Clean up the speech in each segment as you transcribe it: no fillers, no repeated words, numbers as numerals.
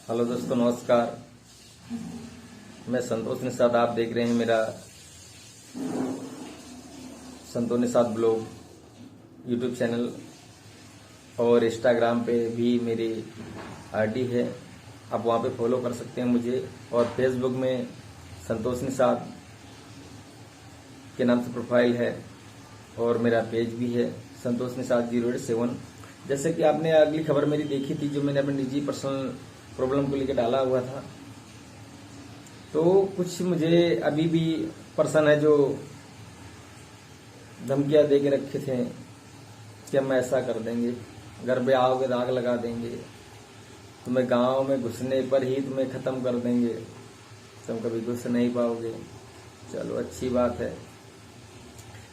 Hello दोस्तों, नमस्कार। मैं संतोष निषाद। आप देख रहे हैं मेरा संतोष निषाद ब्लॉग यूट्यूब चैनल, और इंस्टाग्राम पे भी मेरी आईडी है। आप वहाँ पे फॉलो कर सकते हैं मुझे, और फेसबुक में संतोष निषाद के नाम से प्रोफाइल है, और मेरा पेज भी है संतोष निषाद 087। जैसे कि आपने अगली खबर मेरी देखी थी, जो मैंने अपने निजी पर्सनल प्रॉब्लम को लेकर डाला हुआ था, तो कुछ मुझे अभी भी पर्सन है जो धमकियां दे के रखे थे कि हम ऐसा कर देंगे, घर पे आओगे तो आग लगा देंगे, तुम्हें गांव में घुसने पर ही तुम्हें खत्म कर देंगे, तुम कभी घुस नहीं पाओगे। चलो, अच्छी बात है।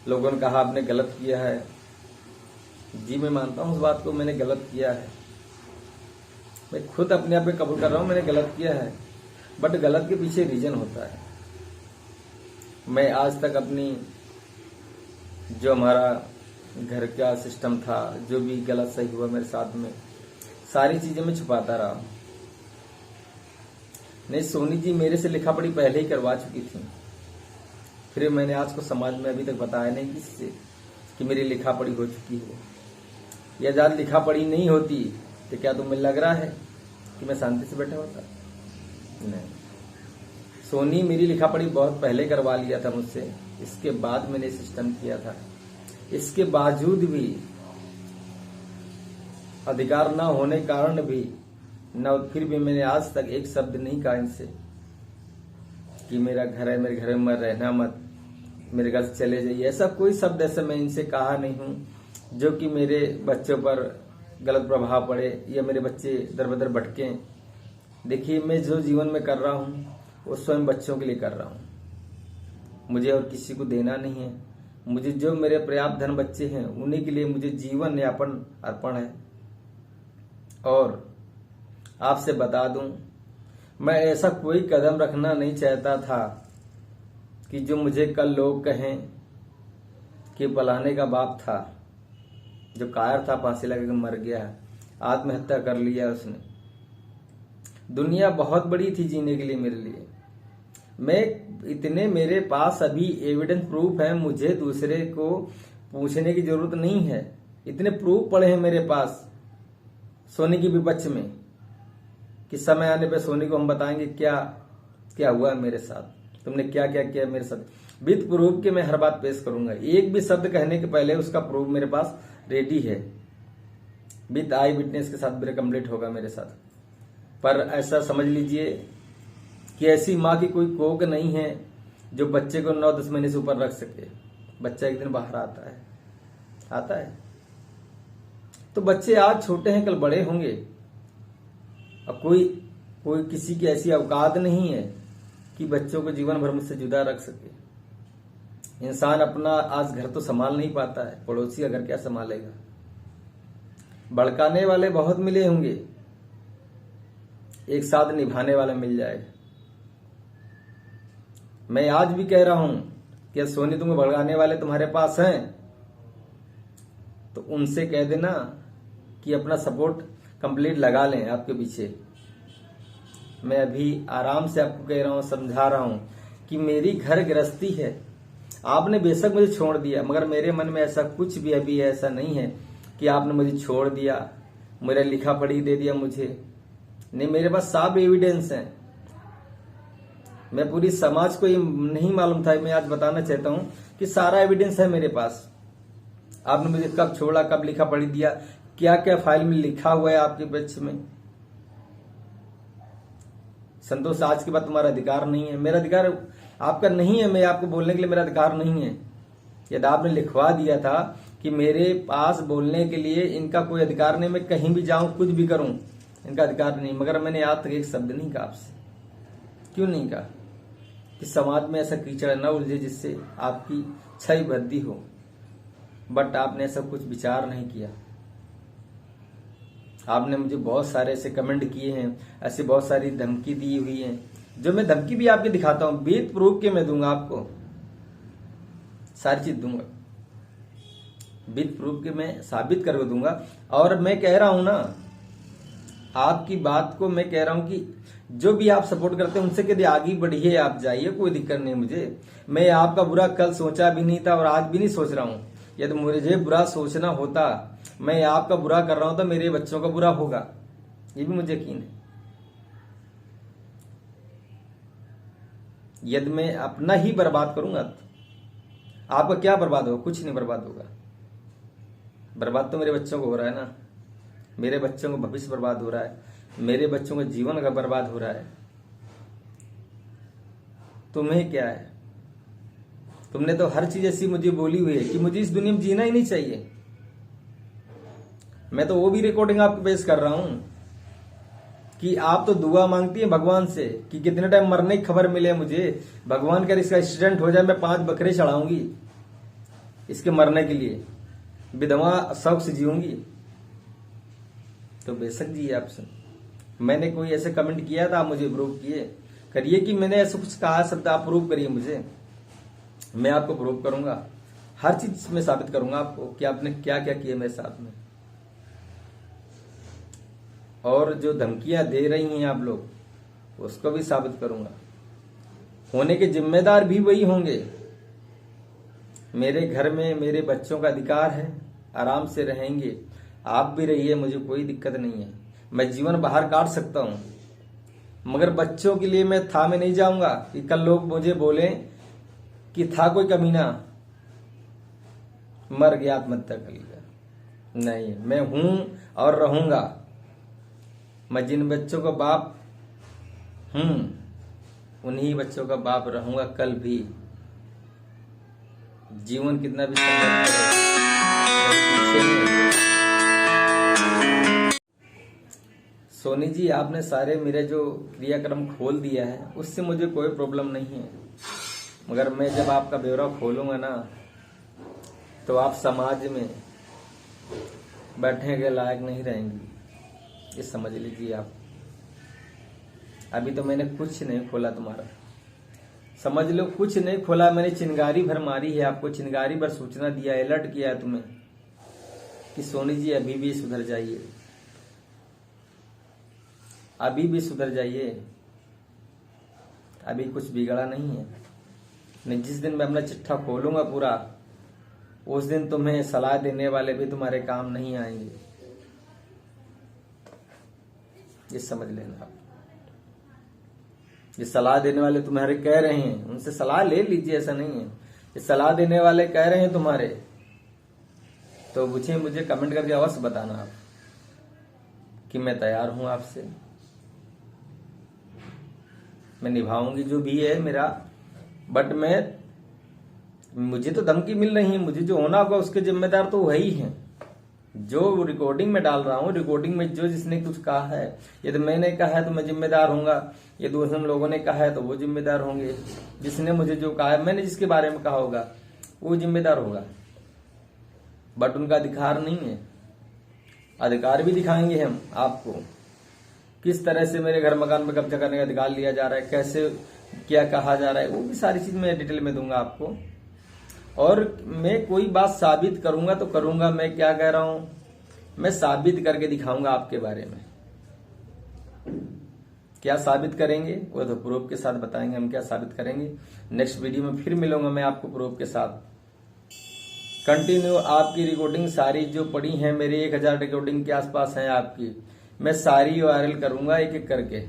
लोगों ने कहा आपने गलत किया है। जी, मैं मानता हूं उस बात को, मैंने गलत किया है। मैं खुद अपने आप में कबूल कर रहा हूं मैंने गलत किया है, बट गलत के पीछे रीजन होता है। मैं आज तक अपनी जो हमारा घर का सिस्टम था, जो भी गलत सही हुआ मेरे साथ में, सारी चीजें मैं छुपाता रहा। नहीं, सोनी जी मेरे से लिखा पढ़ी पहले ही करवा चुकी थी, फिर मैंने आज को समाज में अभी तक बताया नहीं किससे कि मेरी लिखा पढ़ी हो चुकी है। या ज्यादा लिखा पढ़ी नहीं होती तो क्या तुम्हें लग रहा है कि मैं शांति से बैठा होता? नहीं, सोनी मेरी लिखा पढ़ी बहुत पहले करवा लिया था मुझसे, इसके बाद मैंने सिस्टम किया था। इसके बावजूद भी, अधिकार ना होने कारण भी न, फिर भी मैंने आज तक एक शब्द नहीं कहा इनसे कि मेरा घर है, मेरे घर में रहना मत, मेरे घर से चले जाइए। ऐसा कोई शब्द ऐसा मैं इनसे कहा नहीं हूं जो कि मेरे बच्चों पर गलत प्रभाव पड़े या मेरे बच्चे दर बदर भटके। देखिए, मैं जो जीवन में कर रहा हूं वो स्वयं बच्चों के लिए कर रहा हूं, मुझे और किसी को देना नहीं है। मुझे जो मेरे पर्याप्त धन बच्चे हैं उन्हीं के लिए मुझे जीवन यापन अर्पण है। और आपसे बता दूं, मैं ऐसा कोई कदम रखना नहीं चाहता था कि जो मुझे कल लोग कहें कि पलाने का बाप था, जो कायर था, फांसी लगा के मर गया, आत्महत्या कर लिया उसने। दुनिया बहुत बड़ी थी जीने के लिए मेरे लिए। मेरे पास अभी एविडेंस प्रूफ है, मुझे दूसरे को पूछने की जरूरत नहीं है। इतने प्रूफ पड़े हैं मेरे पास सोनी की विपक्ष में कि समय आने पे सोनी को हम बताएंगे क्या क्या हुआ मेरे साथ, तुमने क्या क्या किया मेरे साथ। विद प्रूफ के मैं हर बात पेश करूंगा। एक भी शब्द कहने के पहले उसका प्रूफ मेरे पास रेडी है। विद आई विटनेस के साथ मेरा कंप्लीट होगा मेरे साथ। पर ऐसा समझ लीजिए कि ऐसी माँ की कोई कोख नहीं है जो बच्चे को 9-10 महीने से ऊपर रख सके। बच्चा एक दिन बाहर आता है। तो बच्चे आज छोटे हैं, कल बड़े होंगे। अब कोई किसी की ऐसी औकात नहीं है कि बच्चों को जीवन भर मुझसे जुदा रख सके। इंसान अपना आज घर तो संभाल नहीं पाता है, पड़ोसी का घर क्या संभालेगा। भड़काने वाले बहुत मिले होंगे, एक साथ निभाने वाला मिल जाएगा। मैं आज भी कह रहा हूं कि सोनी तुम्हें भड़काने वाले तुम्हारे पास हैं तो उनसे कह देना कि अपना सपोर्ट कंप्लीट लगा लें आपके पीछे। मैं अभी आराम से आपको कह रहा हूं, समझा रहा हूं कि मेरी घर गृहस्थी है। आपने बेशक मुझे छोड़ दिया, मगर मेरे मन में ऐसा कुछ भी अभी ऐसा नहीं है कि आपने मुझे छोड़ दिया, मेरा लिखा पढ़ी दे दिया मुझे। नहीं, मेरे पास साफ एविडेंस है। मैं पूरी समाज को ये नहीं मालूम था, मैं आज बताना चाहता हूं कि सारा एविडेंस है मेरे पास। आपने मुझे कब छोड़ा, कब लिखा पढ़ी दिया, क्या क्या फाइल में लिखा हुआ है आपके पक्ष में। संतोष, आज के बाद तुम्हारा अधिकार नहीं है। मेरा अधिकार आपका नहीं है, मैं आपको बोलने के लिए मेरा अधिकार नहीं है। यदि आपने लिखवा दिया था कि मेरे पास बोलने के लिए इनका कोई अधिकार नहीं, मैं कहीं भी जाऊं कुछ भी करूं इनका अधिकार नहीं, मगर मैंने आज तक एक शब्द नहीं कहा आपसे। क्यों नहीं कहा? कि समाज में ऐसा कीचड़ न उलझे जिससे आपकी क्षय वृद्धि हो। बट आपने ऐसा कुछ विचार नहीं किया। आपने मुझे बहुत सारे ऐसे कमेंट किए हैं, ऐसे बहुत सारी धमकी दी हुई है, जो मैं धमकी भी आपके दिखाता हूं, विद प्रूफ के मैं दूंगा आपको, सारी चीज दूंगा, विद प्रूफ के मैं साबित करके दूंगा। और मैं कह रहा हूं ना आपकी बात को मैं कह रहा हूं कि जो भी आप सपोर्ट करते हैं उनसे कभी आगे बढ़िए, आप जाइए, कोई दिक्कत नहीं मुझे। मैं आपका बुरा कल सोचा भी नहीं था और आज भी नहीं सोच रहा हूं। यदि मुझे बुरा सोचना होता, मैं आपका बुरा कर रहा हूं तो मेरे बच्चों का बुरा होगा, ये भी मुझे यकीन है। यदि मैं अपना ही बर्बाद करूंगा तो आपका क्या बर्बाद होगा? कुछ नहीं बर्बाद होगा। बर्बाद तो मेरे बच्चों को हो रहा है ना, मेरे बच्चों का भविष्य बर्बाद हो रहा है, मेरे बच्चों का जीवन का बर्बाद हो रहा है। तुम्हें क्या है? तुमने तो हर चीज ऐसी मुझे बोली हुई है कि मुझे इस दुनिया में जीना ही नहीं चाहिए। मैं तो वो भी रिकॉर्डिंग आपको पेश कर रहा हूं कि आप तो दुआ मांगती हैं भगवान से कि कितने टाइम मरने की खबर मिले मुझे। भगवान का इसका एक्सीडेंट हो जाए, मैं 5 बकरे चढ़ाऊंगी इसके मरने के लिए, विधवा शौक से जीऊंगी। तो बेशक जी आपसे मैंने कोई ऐसे कमेंट किया था, आप मुझे प्रूव किए करिए कि मैंने ऐसा कुछ कहा शब्द, आप प्रूव करिए मुझे, मैं आपको प्रूव करूंगा। हर चीज में साबित करूंगा आपको कि आपने क्या क्या किया मेरे साथ में। और जो धमकियां दे रही हैं आप लोग, उसको भी साबित करूंगा। होने के जिम्मेदार भी वही होंगे। मेरे घर में मेरे बच्चों का अधिकार है, आराम से रहेंगे, आप भी रहिए, मुझे कोई दिक्कत नहीं है। मैं जीवन बाहर काट सकता हूं, मगर बच्चों के लिए मैं था में नहीं जाऊंगा कि कल लोग मुझे बोले कि था कोई कमीना, मर गया, आत्महत्या कर लिया। नहीं, मैं हूं और रहूंगा। मैं जिन बच्चों का बाप हूं उन्हीं बच्चों का बाप रहूंगा कल भी। जीवन कितना भी संघर्ष करे, सोनी जी आपने सारे मेरे जो क्रियाक्रम खोल दिया है उससे मुझे कोई प्रॉब्लम नहीं है, मगर मैं जब आपका ब्यौरा खोलूंगा ना तो आप समाज में बैठने के लायक नहीं रहेंगी, ये समझ लीजिए आप। अभी तो मैंने कुछ नहीं खोला तुम्हारा, समझ लो कुछ नहीं खोला। मैंने चिंगारी भर मारी है, आपको चिंगारी भर सूचना दिया, अलर्ट किया है तुम्हें कि सोनी जी अभी भी सुधर जाइए, अभी भी सुधर जाइए, अभी कुछ बिगड़ा नहीं है। नहीं, जिस दिन मैं अपना चिट्ठा खोलूंगा पूरा, उस दिन तुम्हें सलाह देने वाले भी तुम्हारे काम नहीं आएंगे, ये समझ लेना आप। ये सलाह देने वाले तुम्हारे कह रहे हैं, उनसे सलाह ले लीजिए, ऐसा नहीं है। ये सलाह देने वाले कह रहे हैं तुम्हारे, तो मुझे कमेंट करके अवश्य बताना आप कि मैं तैयार हूं आपसे, मैं निभाऊंगी जो भी है मेरा। बट मुझे तो धमकी मिल रही है, मुझे जो होना होगा उसके जिम्मेदार तो वही हैं। जो रिकॉर्डिंग में डाल रहा हूं, रिकॉर्डिंग में जो जिसने कुछ कहा है, यदि मैंने कहा है तो मैं जिम्मेदार होऊंगा, ये दूसरे लोगों ने कहा है तो वो जिम्मेदार होंगे। जिसने मुझे जो कहा है, मैंने जिसके बारे में कहा होगा वो जिम्मेदार होगा। बट उनका अधिकार नहीं है, अधिकार भी दिखाएंगे हम आपको, किस तरह से मेरे घर मकान पर कब्जा करने का अधिकार लिया जा रहा है, कैसे क्या कहा जा रहा है, वो भी सारी चीज मैं डिटेल में दूंगा आपको। और मैं कोई बात साबित करूंगा तो करूंगा, मैं क्या कह रहा हूं, मैं साबित करके दिखाऊंगा आपके बारे में। क्या साबित करेंगे वो तो प्रूफ के साथ बताएंगे हम क्या साबित करेंगे। नेक्स्ट वीडियो में फिर मिलूंगा मैं आपको प्रूफ के साथ। कंटिन्यू आपकी रिकॉर्डिंग सारी जो पड़ी है, मेरी 1000 रिकॉर्डिंग के आसपास है आपकी, मैं सारी वायरल करूंगा एक एक करके।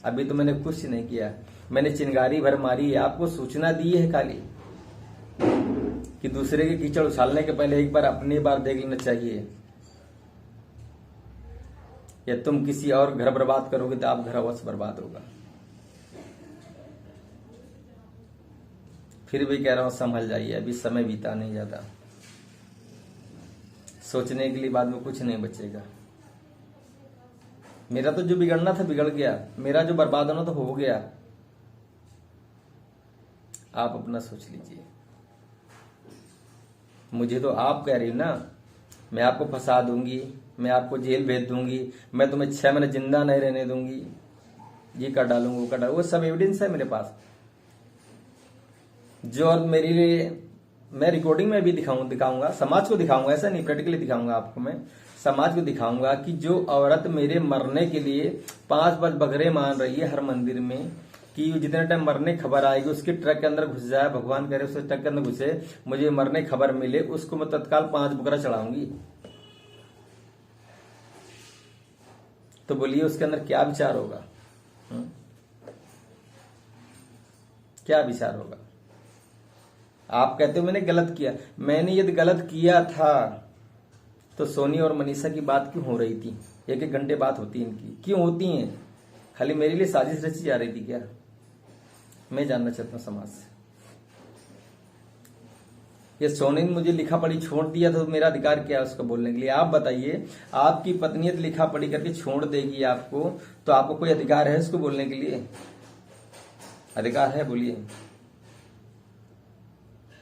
अभी तो मैंने कुछ नहीं किया, मैंने चिंगारी भर मारी है, आपको सूचना दी है खाली कि दूसरे के कीचड़ उछालने के पहले एक बार अपनी बार देख लेना चाहिए। या तुम किसी और घर बर्बाद करोगे तो आप घर अवश्य बर्बाद होगा। फिर भी कह रहा हूं संभल जाइए, अभी समय बीता नहीं जाता, सोचने के लिए बाद में कुछ नहीं बचेगा। मेरा तो जो बिगड़ना था बिगड़ गया, मेरा जो बर्बाद होना तो हो गया। आप अपना सोच लीजिए। मुझे तो आप कह रही हो ना, मैं आपको फंसा दूंगी, मैं आपको जेल भेज दूंगी, मैं तुम्हें 6 महीने जिंदा नहीं रहने दूंगी, ये कर डालूंगा वो कर डालूंगा, वो सब एविडेंस है मेरे पास। जो और मेरे लिए मैं रिकॉर्डिंग में भी दिखाऊंगा, समाज को दिखाऊंगा, ऐसा नहीं प्रैक्टिकली दिखाऊंगा आपको मैं। समाज को दिखाऊंगा कि जो औरत मेरे मरने के लिए 5 बकरे मान रही है हर मंदिर में, कि जितने टाइम मरने खबर आएगी उसके ट्रक के अंदर घुस जाए, भगवान करे उसके ट्रक के अंदर घुसे, मुझे मरने खबर मिले, उसको मैं तत्काल 5 बकरा चढ़ाऊंगी। तो बोलिए उसके अंदर क्या विचार होगा? क्या विचार होगा? आप कहते हो मैंने गलत किया। मैंने यदि गलत किया था तो सोनी और मनीषा की बात क्यों हो रही थी? 1-1 घंटे बात होती इनकी, क्यों होती है? खाली मेरे लिए साजिश रची जा रही थी क्या? मैं जानना चाहता हूं समाज से। ये सोनी ने मुझे लिखा पढ़ी छोड़ दिया तो मेरा अधिकार क्या है उसको बोलने के लिए? आप बताइए, आपकी पत्नी लिखा पढ़ी करके छोड़ देगी आपको, तो आपको कोई अधिकार है उसको बोलने के लिए? अधिकार है? बोलिए।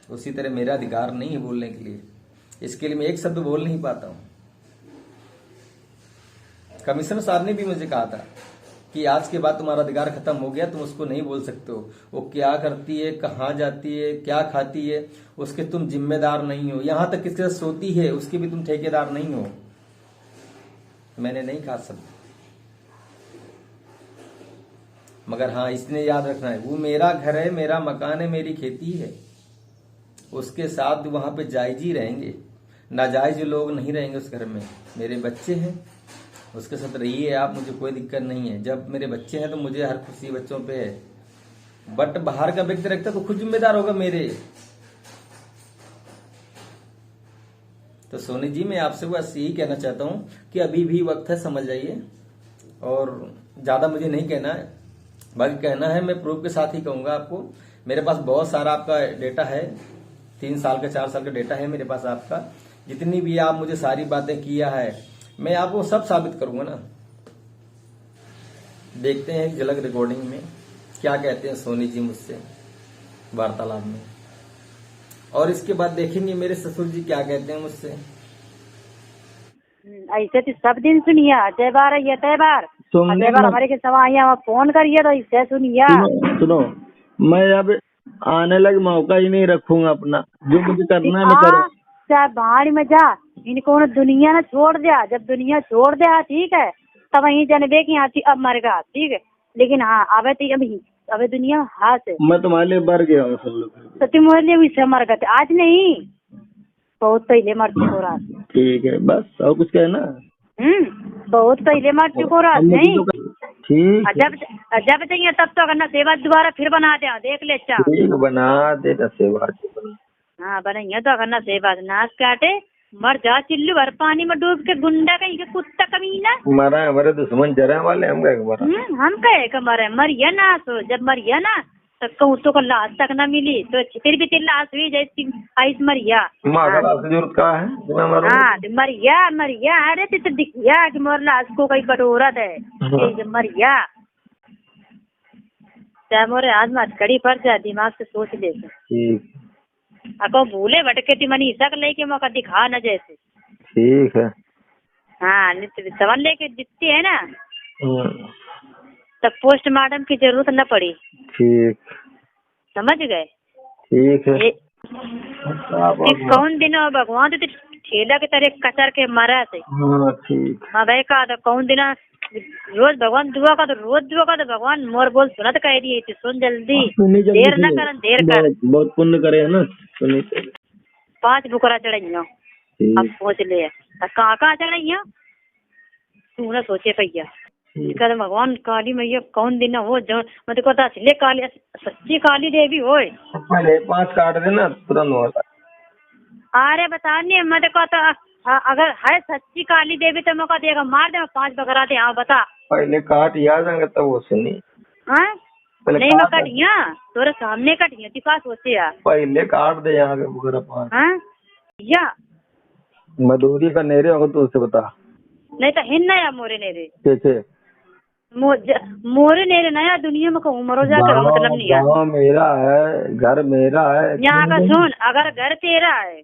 उसी तरह मेरा अधिकार नहीं है बोलने के लिए। इसके लिए मैं एक शब्द बोल नहीं पाता हूं। कमिश्नर साहब ने भी मुझे कहा था कि आज के बाद तुम्हारा अधिकार खत्म हो गया, तुम उसको नहीं बोल सकते हो। वो क्या करती है, कहाँ जाती है, क्या खाती है, उसके तुम जिम्मेदार नहीं हो। यहां तक किसके साथ सोती है उसके भी तुम ठेकेदार नहीं हो। मैंने नहीं कहा शब्द, मगर हाँ इसने याद रखना है, वो मेरा घर है, मेरा मकान है, मेरी खेती है। उसके साथ वहां पे जायज ही रहेंगे, नाजायज लोग नहीं रहेंगे उस घर में। मेरे बच्चे हैं, उसके साथ रहिए आप, मुझे कोई दिक्कत नहीं है। जब मेरे बच्चे हैं तो मुझे हर खुशी बच्चों पे है। बट बाहर का व्यक्ति रखता तो खुद जिम्मेदार होगा मेरे। तो सोनी जी मैं आपसे बस यही कहना चाहता हूं कि अभी भी वक्त है, समझ जाइए। और ज्यादा मुझे नहीं कहना है, बाकी कहना है मैं प्रूफ के साथ ही कहूंगा आपको। मेरे पास बहुत सारा आपका डेटा है, 3 साल का 4 साल का डेटा है मेरे पास आपका। जितनी भी आप मुझे सारी बातें किया है मैं आपको सब साबित करूंगा ना। देखते हैं एक झलक रिकॉर्डिंग में क्या कहते हैं सोनी जी मुझसे वार्तालाप में, और इसके बाद देखेंगे मेरे ससुर जी क्या कहते हैं मुझसे। ऐसे तो सब दिन सुनिया, जय बार है तय बार, अजय बार हमारे के सवाइया फोन करिए तो इससे सुनिया। सुनो, मैं अब आने लग मौका ही नहीं रखूंगा अपना, जो मुझे करना है मैं करूँ। चाहे बाहर में जा, इनको दुनिया ने छोड़ दिया। जब दुनिया छोड़ दिया ठीक है, तब वही जनबे की यहाँ अब मरेगा, ठीक है। लेकिन हाँ अबे तो अबे दुनिया हाथ है। मैं तुम्हारे लिए मर गया हूँ सब लोग, तो तुम्हारे लिए भी मर गए, आज नहीं बहुत पहले मर चुको रात। ठीक है बस, और कुछ कहना? बहुत पहले मर चुको रात नहीं। ठीक, जब चाहिए तब तो करना सेवा दोबारा फिर बना दे, देख ले। अच्छा ठीक बना देना सेवा। हाँ बनाइए तो करना सेवा, नाच काटे मर जा चिल्लू भर पानी में डूब के, गुंडा कहीं के कुत्ता कमीना। हमारा हमारे दुश्मन जरा वाले हम कहे मरे मरिया ना, तो जब मरिया ना तो कहूँ तो लाश तक ना मिली तो फिर भी तेरी लाश हुई जैसी आइस मरिया। जरूरत का है हाँ तो मरिया अरे तो दिख गया कि मोर लाश को कहीं कटोरत है मरिया। चाहे मोरे आज मत कड़ी पड़ जाए, दिमाग से सोच ले। अको भूले भटके थी मनीषा को लेके मौका दिखा न जैसे। ठीक है हाँ सवाल लेके जितती है ना तब पोस्टमार्टम की जरूरत न पड़ी। ठीक समझ गए? ठीक है। कौन दिन भगवान तो ठेला के तरह कचर के मरा थे। ठीक हाँ भाई का तो कौन दिन रोज भगवान दुआ का तो भगवान मोर बोल सुना तो कह दिए सुन जल्दी, देर न करन देर कर। बहुत पुण्य करे है ना। 5 बुकरा चढ़ाइया अब सोच ले कहाँ चढ़ाइया तू न सोचे भैया। कर भगवान काली मैया कौन दिन हो जो मतलब को असली काली सच्ची काली देवी हो। पहले 5 काट देना तुरंत होता। अरे बता नहीं मतलब को तो अगर है सच्ची काली देवी तो मौका देगा मार दे 5 बकरा दे। हाँ बता पहले काट याद आएंगे तब वो सुनी। हाँ नहीं मैं कटिया तोरे सामने कटिया दिखा सोचे यार। पहले काट दे यहाँ के बकरा 5। हाँ या मधुरी का नेरे होगा तो उसे बता। नहीं तो हिन्ना या मोरे नेरे कैसे मोरे नेरे नया दुनिया में कहूँ मरो जाकर मतलब नहीं है। गाँव मेरा है, घर मेरा है। यहाँ का सुन, अगर घर तेरा है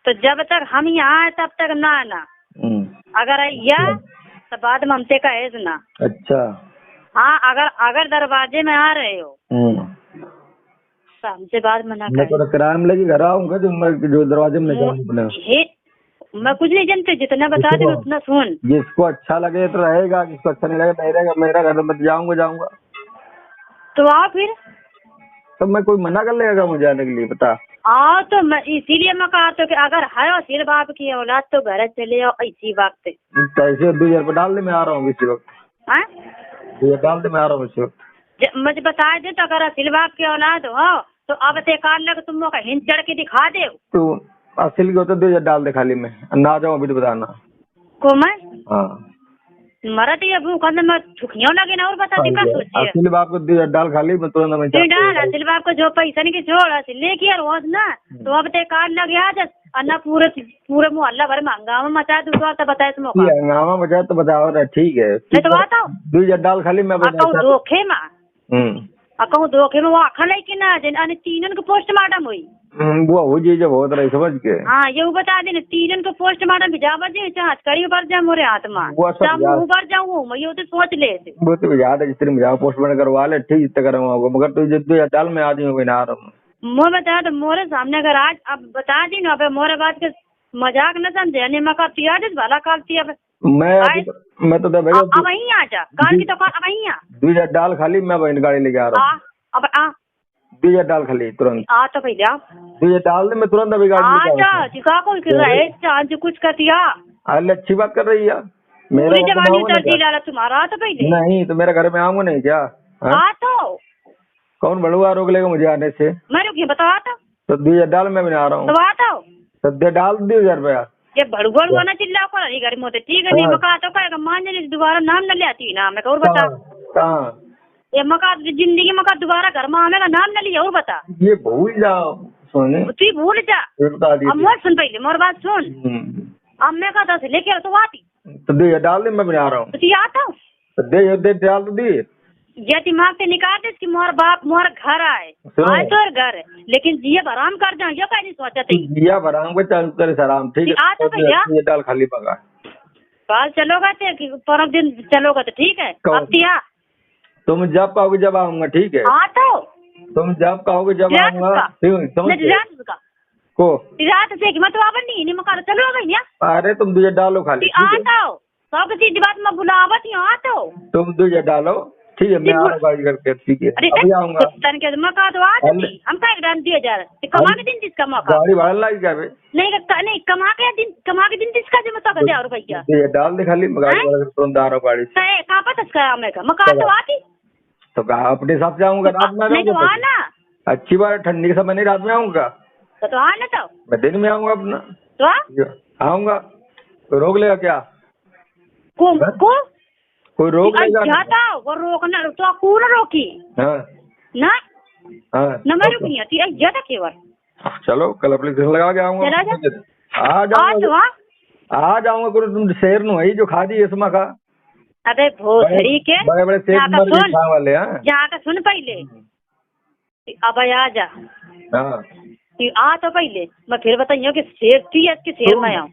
तो जब तक हम यहाँ है तब तक ना आना। अगर या तो बाद में हमसे का है ना। अच्छा हाँ अगर दरवाजे में आ रहे हो तो हमसे बाद में ना कहे। किराए में लेके घर आऊंगा जो दरवाजे में जाऊँ अपने। मैं कुछ नहीं जानती, जितना बता दे उतना सुन। जिसको अच्छा लगे तो रहेगा, जिसको अच्छा नहीं लगे नहीं रहेगा। मेरा घर में जाऊंगा तो आओ फिर। तो मैं कोई मना कर लेगा मुझे आने के लिए? बता। आओ तो मैं इसीलिए मैं कहा तो कि अगर है सिर बाप की औलाद तो घर चले आओ इसी वक्त। पैसे 2000 रुपये डाल दे, मैं आ रहा हूँ इसी वक्त। हाँ? 2000 डाल दे, मैं आ रहा हूँ इसी वक्त। मुझे बता दे तो अगर असिल बाप की औलाद हो तो अब ते कार लग तुम का हिंद चढ़ के दिखा दे। तू असली को तो 2000 डाल दे खाली, में ना जाऊँ अभी तो बताना। को मैं हाँ मरत ये भूख मैं झुकियों लगे ना और बता दे क्या सोचिए। असली बाप को 2000 डाल खाली, मैं तुरंत मैं तू डाल असिल बाप को जो पैसा नहीं की छोड़ असिल लेके यार रोज ना तो अब ते कार लग आ जा अन्ना पूरे मोहल्ला भर में हंगामा मचा दूँ तो बताए तुम हंगामा मचा तो बताओ ना, ठीक है नहीं तो बताओ 2000 डाल खाली, मैं धोखे में अकाउ धोखे में वो आखा लाई कि ना जिन तीनन को पोस्टमार्टम हुई वो हो जी जब होत रही समझ के। हाँ ये बता दे तीनन को पोस्टमार्टम भिजा बजे चाह करी ऊपर जा मोरे हाथ में ऊपर जाऊँ मैं ये तो सोच ले वो तो याद है जितने में जाओ पोस्टमार्टम करवा ले, ठीक जितना करवाऊंगा, मगर तू जितने डाल में आदमी कोई ना आ रहा हूँ। मैं बता तो मोरे सामने अगर आज अब बता दी ना मोरे बात के मजाक न समझे नहीं मैं कहती आज भला करती अब मैं तो अब वहीं आ जा कार की दुकान अब वहीं आ 2000 डाल खाली, मैं बहन गाड़ी लेके आ रहा हूँ। अब आ 2000 डाल खाली तुरंत आ तो पहले आ 2000 डाल दे, मैं तुरंत अभी गाड़ी लेके आ चिका कोई कर रहा है चांद कुछ कर दिया। अरे अच्छी बात कर रही है, मेरा जवानी उतर लाला तुम्हारा तो पहले नहीं तो मेरे घर में आऊंगा नहीं क्या? हाँ तो कौन बड़ुआ रोक लेगा मुझे आने से? मैं रुकिए बताओ तो 2000 डाल, मैं भी आ रहा हूँ। तो सद्य डाल 2000 रुपया। ये बड़ुआ ना चिल्ला कर रही घर में ठीक है नहीं मका तो कहेगा मान ले दोबारा नाम न ले आती ना मैं और बता कहाँ ये मका जिंदगी मका दोबारा घर में आने का नाम न लिया और बता ये भूल जाओ सोने तू भूल जा। अब मोर सुन पहले मोर बात सुन अब मैं कहता से लेके तो आती तो 2000 डाल दे, मैं भी आ रहा हूँ। तो आता तो दे डाल तो दी ये दिमाग से निकाल दे कि मोर बाप मोर घर आए तो घर है लेकिन जिया बराम कर जाओ ये कहीं नहीं सोचा थी जिया बराम को चल करे सराम ठीक है तो भैया ये डाल खाली पका कल चलोगा तो पर दिन चलोगा तो ठीक है अब तिया तुम जब कहोगे जब आऊंगा ठीक है। हाँ तो तुम जब कहोगे जब आऊंगा को रात से मत वापस नहीं मका चलो भैया। अरे तुम 2000 डालो खाली आता हो सब सीधी बात में बुलावत ही आता हो तुम 2000 डालो ठीक है मैं आ रहा हूँ गाड़ी करके ठीक है अभी आऊंगा मका तो आती हम का 2000 कमा के दिन जिसका मौका गाड़ी भाड़ा लाग जाए नहीं कमा के दिन जिसका जो मत कर रुपया ये डाल दे खाली गाड़ी तुरंत आ रहा हूँ गाड़ी से कहाँ पर तस्करा मैं का मका तो आती तो अपने हिसाब से आऊंगा रात में नहीं तो आना अच्छी बात ठंडी के समय नहीं रात में आऊंगा तो आना तो मैं दिन में आऊंगा अपना तो आऊंगा कोई रोक लेगा क्या को कोई रोक लेगा जाता वो रोकना तो कौन रोकी हाँ ना हाँ ना मैं रुक नहीं आती ज्यादा केवल चलो कल एप्लीकेशन लगा के आऊंगा आ जाऊंगा तुम शेर नु है जो खा दी इसमें का अबे भोसड़ी के बड़े बड़े शेर वाले यहाँ का सुन पहले अब आ जा आ तो पहले मैं फिर बताइयो कि शेर थी कि शेर में आऊँ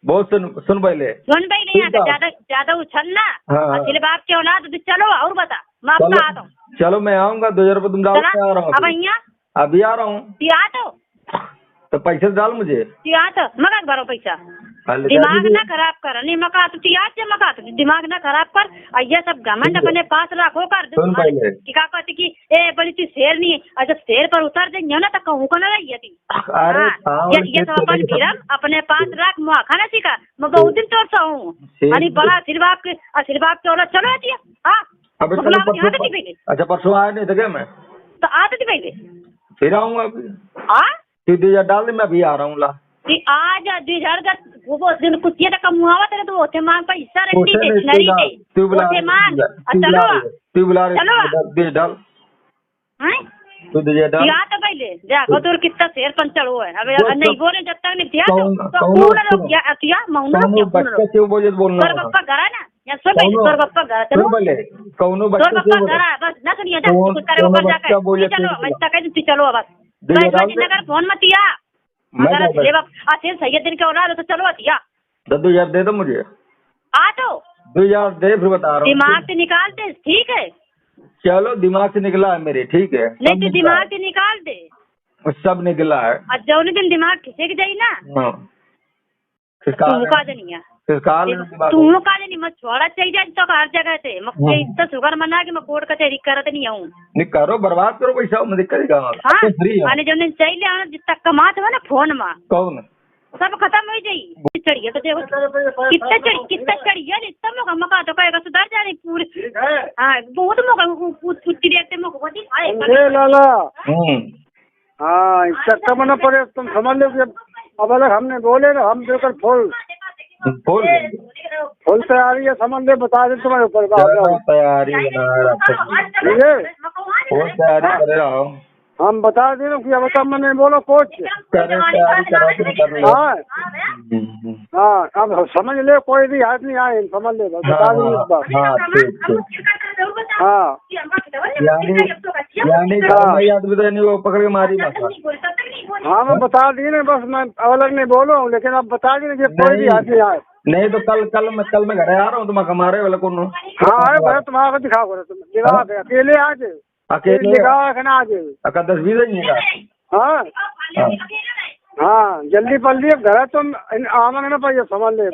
बहुत सुन पहले यहाँ ज्यादा उछलना अखिल बाप के औलाद चलो और बता मैं अपना आता हूँ। चलो मैं आऊंगा 2000 रुपये तुम डाल आ रहा हूँ अभी आ रहा हूँ तो पैसे डाल मुझे तो मगा भरो पैसा दिमाग ना खराब कर नहीं मका तो मका तो दिमाग ना खराब कर ये सब घमंड अपने पास रखो कर क्या कहती कि ए बड़ी तू शेर नहीं है जब शेर पर उतर जाइए ना तो कहूँ को ना रही थी ये सब अपन फिरम अपने पास रख मुआ खाना सीखा मैं बहुत दिन तोड़ सा हूँ अरे बड़ा आशीर्वाद के औरत चलो आती है। अच्छा परसों आया नहीं था क्या मैं तो आती थी पहले फिर आऊंगा अभी 2000 डाल दे मैं अभी आ रहा हूँ ला आज 2000 का वो दिन कुतिया तक कमुआवा तेरे तो ओथे मांग पर हिस्सा रहती है नरी तू बुला तू बुला दे डाल हैं तू दे डाल या तो पहले देखो तो कितना शेर पंचड़ हुआ है अबे नहीं बोले जब तक नहीं दिया तो कौन लोग क्या अतिया मौना बच्चा क्यों बोले बोलना तोर बप्पा घर है ना या सब तोर बप्पा घर चलो बोले कौनो बच्चा तोर बप्पा घर है बस ना सुनिए जा कुछ करे ऊपर जाकर चलो मैं तक तू चलो बस नगर फोन मत दिया अगर आसिफ सैयद दिन के औलाद तो चलो अतिया 2000 दे दो मुझे आ तो 2000 दे फिर बता रहा हूँ दिमाग से निकाल दे ठीक है चलो दिमाग से निकला है मेरे ठीक है नहीं तो दिमाग से निकाल दे सब निकला है और जौन दिन दिमाग खिसक जाई ना तू का नहीं है फिर काल तू का नहीं मैं छोड़ा चाहिए तो हर जगह से मैं इतना शुगर मना के मैं कोर्ट कचहरी करत नहीं आऊँ नहीं करो बर्बाद करो पैसा मैं दिक्कत हाँ मैंने जब चाहिए आना जितना कमात हुआ ना फोन में कौन सब खत्म हो जाये चढ़िए तो देखो कितना चढ़िए इतना मौका मौका तो कहेगा सुधर जा रही पूरी हाँ बहुत मौका उच्ची देखते मौका लाला हाँ चक्कर बना पड़े तुम समझ लो कि अब अलग हमने बोले ना हम बिल्कुल फुल तैयारी है समझ ले बता दे तुम्हारे ऊपर तैयारी ठीक है फुल तैयारी कर रहा हूँ हम बता दे रहे कि अब तब मैंने बोलो कोच हाँ हाँ अब समझ ले कोई भी हाथ नहीं आए समझ ले बता दे इस बार हाँ यानी वो पकड़ के मारी हाँ मैं बता दी ना बस मैं अलग नहीं बोलो लेकिन अब बता दी कि कोई भी हाथ नहीं आए नहीं तो कल मैं घर आ रहा हूँ तुम हमारे वाले कौन हाँ आए भाई तुम्हारा दिखाओ तुम दिखा अकेले आ जाए अकेले दिखा आ जाए 10-20 नहीं का हाँ हाँ जल्दी पल्ली घर तुम आना ना पाइए समझ ले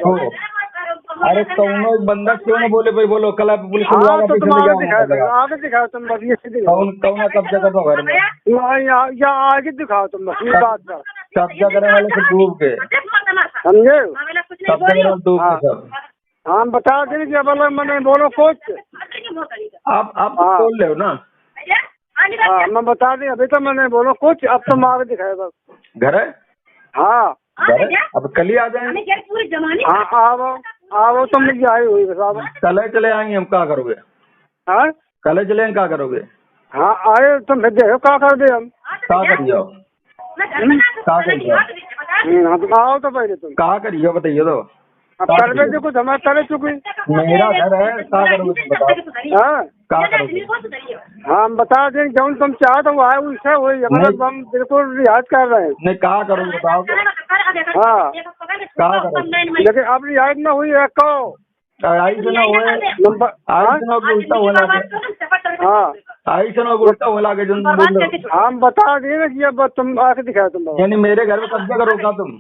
अरे कौन एक बंदा क्यों ना बोले भाई बोलो कल आप पुलिस तो तुम आगे दिखाओ तुम बस ये कौन कब्जा कर दो घर में या आगे दिखाओ तुम बस ये बात का कब्जा करने वाले से डूब के समझे कब्जा करने वाले डूब के सब हम बता दें कि अब अलग मैंने बोलो कोच आप बोल रहे हो ना हाँ मैं बता दें अभी तो मैंने बोलो कुछ अब तुम आगे दिखाए बस घर है हाँ घर है अब कल ही आ जाएंगे हाँ आओ तुम मुझे आई हुई बस कल चले आएंगे हम क्या करोगे हाँ कल चले क्या करोगे हाँ आए तुम देखो क्या कर दे हम क्या करिए क्या करिए हाँ तुम आओ तो पहले तुम क्या करिए बताइए तो अब कर दे कुछ हमारे तरह चुकी मेरा घर है क्या करोगे बताओ हाँ क्या करोगे हाँ हम बता दें जब तुम चाहते हो आए वैसे वही मतलब हम बिल्कुल रियाज कर रहे हैं नहीं क्या करोगे बताओ हाँ क्या करोगे लेकिन अब रियाज ना हुई है कहो आई सुना हुए नंबर आई सुना उल्टा हो लगे हाँ आई सुना उल्टा हो लगे जो हम बता दिए ना कि अब तुम आके दिखाओ तुम यानी मेरे घर में कब्जा करोगा तुम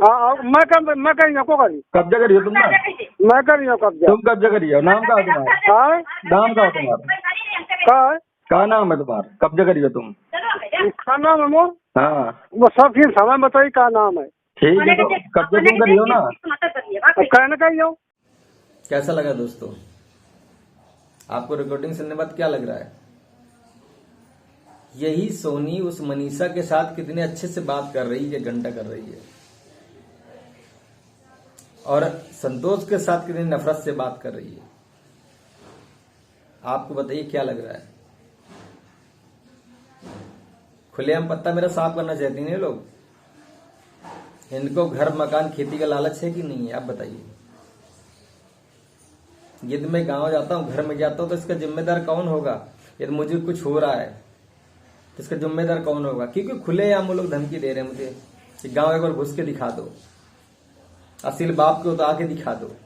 हाँ मैं कहीं को करी कब्जा करिए तुम ना मैं करी हूँ कब्जा तुम कब्जा करिए नाम क्या है तुम्हारा हाँ नाम क्या है तुम्हारा क्या नाम है तुम्हारा कब्जा करिए तुम क्या नाम है वो हाँ वो सब फिर समय बताइए क्या नाम है ठीक है तो कब्जा तुम करियो ना कहना कहीं हो कैसा लगा दोस्तों आपको रिकॉर्डिंग सुनने बाद क्या लग रहा है यही सोनी उस मनीषा के साथ कितने अच्छे से बात कर रही है घंटा कर रही है और संतोष के साथ कितनी नफरत से बात कर रही है आपको बताइए क्या लग रहा है खुलेआम पत्ता मेरा साफ करना चाहती हैं लोग इनको घर मकान खेती का लालच है कि नहीं है आप बताइए यदि मैं गांव जाता हूं घर में जाता हूं तो इसका जिम्मेदार कौन होगा यदि मुझे कुछ हो रहा है तो इसका जिम्मेदार कौन होगा क्योंकि खुलेआम वो लोग धमकी दे रहे हैं मुझे कि गांव एक बार घुस के दिखा दो असील बाप को तो आके दिखा दो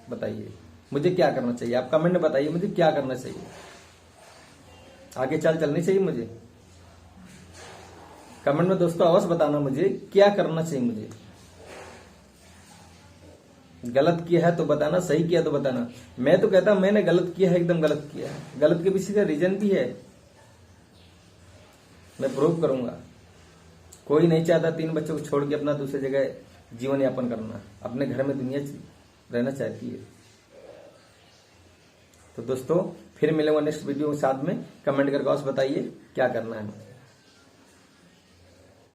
बताइए मुझे क्या करना चाहिए आप कमेंट में बताइए मुझे क्या करना चाहिए आगे चलनी चाहिए मुझे कमेंट में दोस्तों अवश्य बताना मुझे क्या करना चाहिए मुझे गलत किया है तो बताना सही किया तो बताना मैं तो कहता मैंने गलत किया है एकदम गलत किया है गलत के पीछे का रीजन भी है मैं प्रूव करूंगा कोई नहीं चाहता 3 बच्चों को छोड़ के अपना दूसरी जगह जीवन यापन करना अपने घर में दुनिया रहना चाहती है तो दोस्तों फिर मिलेंगे नेक्स्ट वीडियो के साथ में कमेंट करके बताइए क्या करना है